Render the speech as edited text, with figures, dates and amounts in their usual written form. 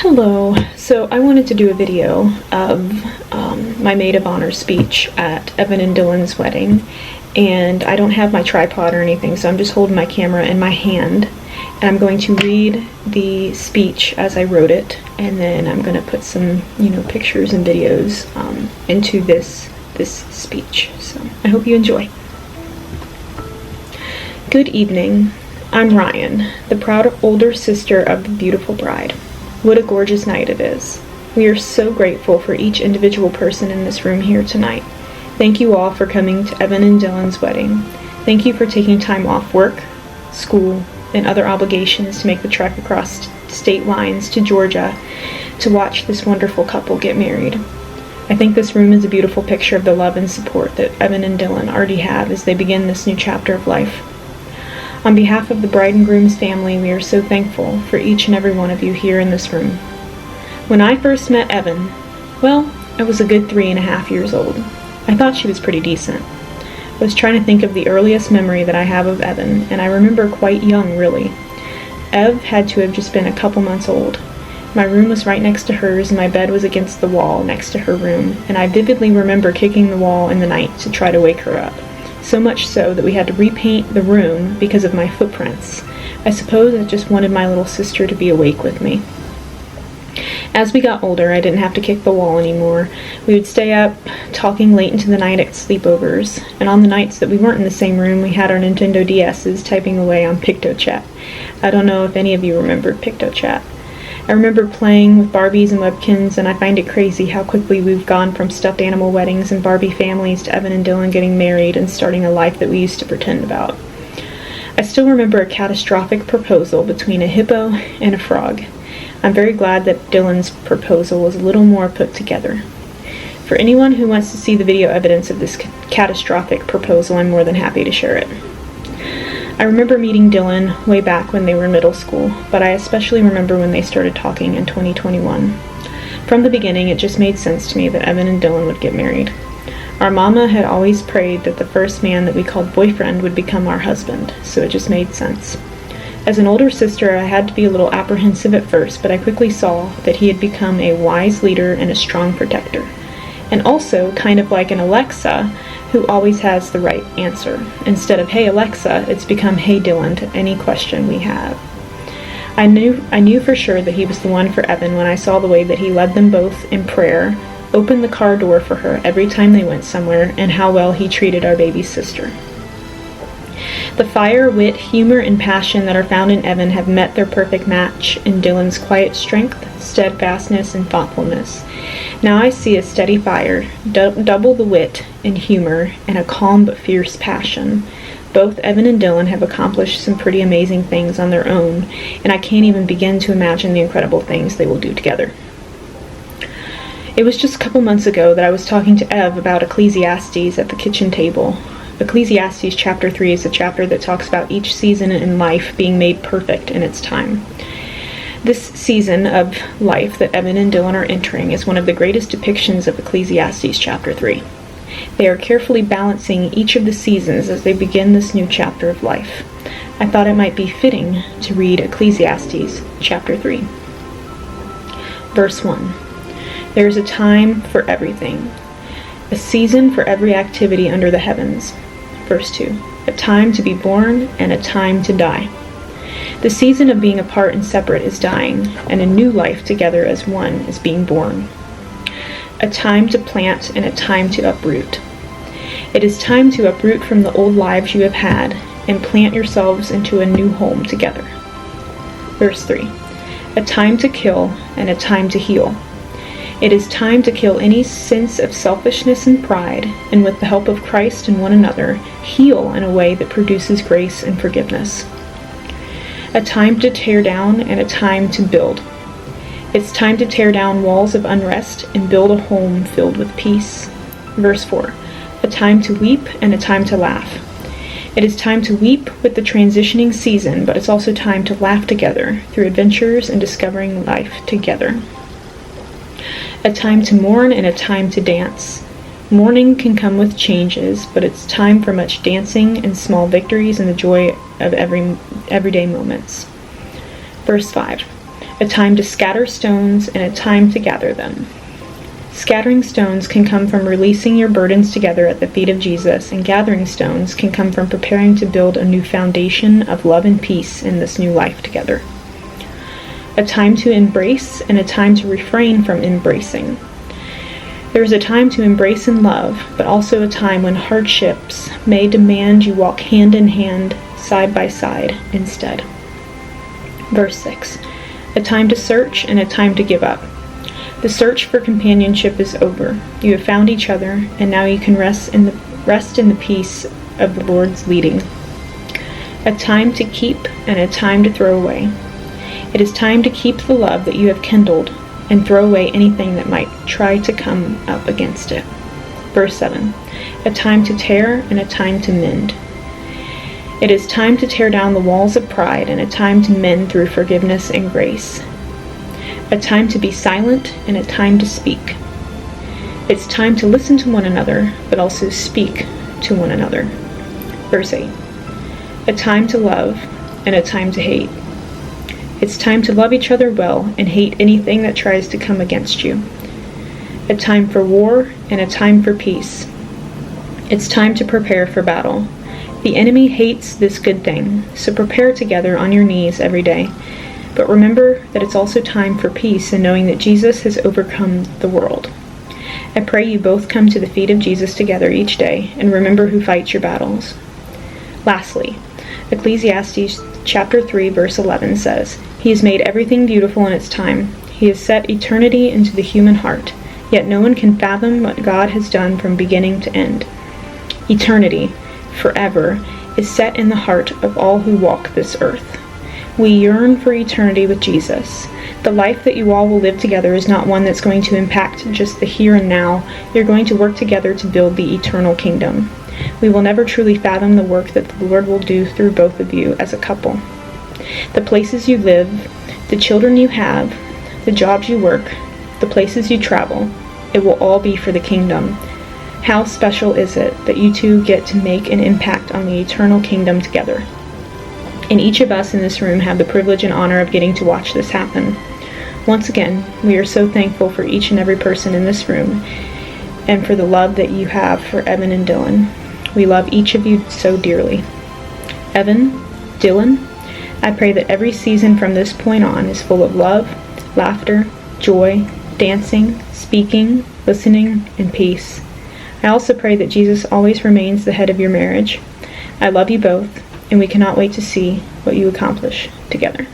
Hello. So I wanted to do a video of my Maid of Honor speech at Evynn and Dylan's wedding, and I don't have my tripod or anything, so I'm just holding my camera in my hand, and I'm going to read the speech as I wrote it, and then I'm going to put some, pictures and videos into this speech. So I hope you enjoy. Good evening. I'm Ryan, the proud older sister of the beautiful bride. What a gorgeous night it is. We are so grateful for each individual person in this room here tonight. Thank you all for coming to Evynn and Dylan's wedding. Thank you for taking time off work, school, and other obligations to make the trek across state lines to Georgia to watch this wonderful couple get married. I think this room is a beautiful picture of the love and support that Evynn and Dylan already have as they begin this new chapter of life. On behalf of the bride and groom's family, we are so thankful for each and every one of you here in this room. When I first met Evynn, I was a good 3.5 years old. I thought she was pretty decent. I was trying to think of the earliest memory that I have of Evynn, and I remember quite young, really. Ev had to have just been a couple months old. My room was right next to hers, and my bed was against the wall next to her room, and I vividly remember kicking the wall in the night to try to wake her up. So much so that we had to repaint the room because of my footprints. I suppose I just wanted my little sister to be awake with me. As we got older, I didn't have to kick the wall anymore. We would stay up, talking late into the night at sleepovers, and on the nights that we weren't in the same room, we had our Nintendo DS's typing away on PictoChat. I don't know if any of you remembered PictoChat. I remember playing with Barbies and Webkins, and I find it crazy how quickly we've gone from stuffed animal weddings and Barbie families to Evynn and Dylan getting married and starting a life that we used to pretend about. I still remember a catastrophic proposal between a hippo and a frog. I'm very glad that Dylan's proposal was a little more put together. For anyone who wants to see the video evidence of this catastrophic proposal, I'm more than happy to share it. I remember meeting Dylan way back when they were in middle school, but I especially remember when they started talking in 2021. From the beginning, it just made sense to me that Evynn and Dylan would get married. Our mama had always prayed that the first man that we called boyfriend would become our husband, so it just made sense. As an older sister, I had to be a little apprehensive at first, but I quickly saw that he had become a wise leader and a strong protector. And also, kind of like an Alexa, who always has the right answer. Instead of, "Hey Alexa," it's become, "Hey Dylan," to any question we have. I knew for sure that he was the one for Evynn when I saw the way that he led them both in prayer, opened the car door for her every time they went somewhere, and how well he treated our baby sister. The fire, wit, humor, and passion that are found in Evynn have met their perfect match in Dylan's quiet strength, steadfastness, and thoughtfulness. Now I see a steady fire, double the wit and humor, and a calm but fierce passion. Both Evynn and Dylan have accomplished some pretty amazing things on their own, and I can't even begin to imagine the incredible things they will do together. It was just a couple months ago that I was talking to Ev about Ecclesiastes at the kitchen table. Ecclesiastes chapter 3 is a chapter that talks about each season in life being made perfect in its time. This season of life that Evynn and Dylan are entering is one of the greatest depictions of Ecclesiastes chapter 3. They are carefully balancing each of the seasons as they begin this new chapter of life. I thought it might be fitting to read Ecclesiastes chapter 3. Verse 1. There is a time for everything, a season for every activity under the heavens. Verse 2. A time to be born and a time to die. The season of being apart and separate is dying, and a new life together as one is being born. A time to plant and a time to uproot. It is time to uproot from the old lives you have had and plant yourselves into a new home together. Verse 3. A time to kill and a time to heal. It is time to kill any sense of selfishness and pride, and with the help of Christ and one another, heal in a way that produces grace and forgiveness. A time to tear down and a time to build. It's time to tear down walls of unrest and build a home filled with peace. Verse 4. A time to weep and a time to laugh. It is time to weep with the transitioning season, but it's also time to laugh together through adventures and discovering life together. A time to mourn and a time to dance. Mourning can come with changes, but it's time for much dancing and small victories and the joy of everyday moments. Verse 5. a time to scatter stones and a time to gather them. Scattering stones can come from releasing your burdens together at the feet of Jesus, and gathering stones can come from preparing to build a new foundation of love and peace in this new life together. A time to embrace and a time to refrain from embracing. There is a time to embrace and love, but also a time when hardships may demand you walk hand in hand, side by side instead. Verse 6. A time to search and a time to give up. The search for companionship is over. You have found each other, and now you can rest in the peace of the Lord's leading. A time to keep and a time to throw away. It is time to keep the love that you have kindled and throw away anything that might try to come up against it. Verse 7. A time to tear and a time to mend. It is time to tear down the walls of pride and a time to mend through forgiveness and grace. A time to be silent and a time to speak. It's time to listen to one another, but also speak to one another. Verse 8. A time to love and a time to hate. It's time to love each other well and hate anything that tries to come against you. A time for war and a time for peace. It's time to prepare for battle. The enemy hates this good thing, so prepare together on your knees every day. But remember that it's also time for peace and knowing that Jesus has overcome the world. I pray you both come to the feet of Jesus together each day and remember who fights your battles. Lastly, Ecclesiastes chapter 3 verse 11 says, "He has made everything beautiful in its time. He has set eternity into the human heart, yet no one can fathom what God has done from beginning to end." Eternity, forever, is set in the heart of all who walk this earth. We yearn for eternity with Jesus. The life that you all will live together is not one that's going to impact just the here and now. You're going to work together to build the eternal kingdom. We will never truly fathom the work that the Lord will do through both of you as a couple. The places you live, the children you have, the jobs you work, the places you travel, it will all be for the kingdom. How special is it that you two get to make an impact on the eternal kingdom together? And each of us in this room have the privilege and honor of getting to watch this happen. Once again, we are so thankful for each and every person in this room and for the love that you have for Evynn and Dylan. We love each of you so dearly. Evynn, Dylan, I pray that every season from this point on is full of love, laughter, joy, dancing, speaking, listening, and peace. I also pray that Jesus always remains the head of your marriage. I love you both, and we cannot wait to see what you accomplish together.